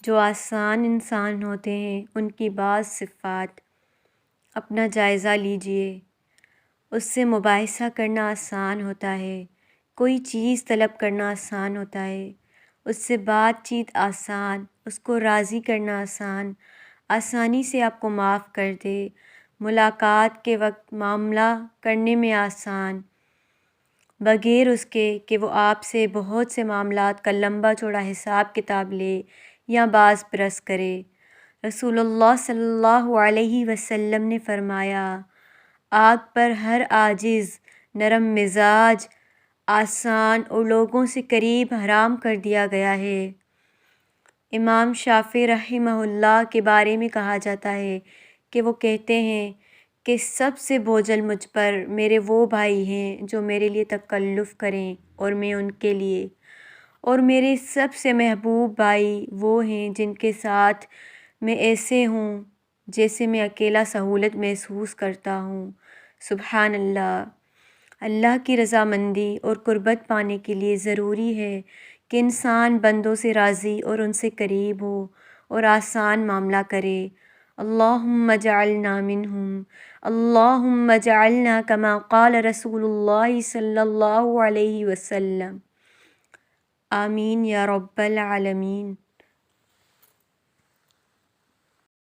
جو آسان انسان ہوتے ہیں ان کی بعض صفات اپنا جائزہ لیجئے۔ اس سے مباحثہ کرنا آسان ہوتا ہے، کوئی چیز طلب کرنا آسان ہوتا ہے، اس سے بات چیت آسان، اس کو راضی کرنا آسان، آسانی سے آپ کو معاف کر دے، ملاقات کے وقت معاملہ کرنے میں آسان، بغیر اس کے کہ وہ آپ سے بہت سے معاملات کا لمبا چوڑا حساب کتاب لے یا باز پرس کرے۔ رسول اللہ صلی اللہ علیہ وسلم نے فرمایا، آگ پر ہر عاجز، نرم مزاج، آسان اور لوگوں سے قریب حرام کر دیا گیا ہے۔ امام شافعی رحمہ اللہ کے بارے میں کہا جاتا ہے کہ وہ کہتے ہیں کہ سب سے بوجھل مجھ پر میرے وہ بھائی ہیں جو میرے لیے تکلف کریں اور میں ان کے لیے، اور میرے سب سے محبوب بھائی وہ ہیں جن کے ساتھ میں ایسے ہوں جیسے میں اکیلا سہولت محسوس کرتا ہوں۔ سبحان اللہ۔ اللہ کی رضامندی اور قربت پانے کے لیے ضروری ہے کہ انسان بندوں سے راضی اور ان سے قریب ہو اور آسان معاملہ کرے۔ اللہم اجعلنا منہم، اللہم اجعلنا کما قال رسول اللہ صلی اللہ علیہ وسلم۔ آمین یا رب العالمین۔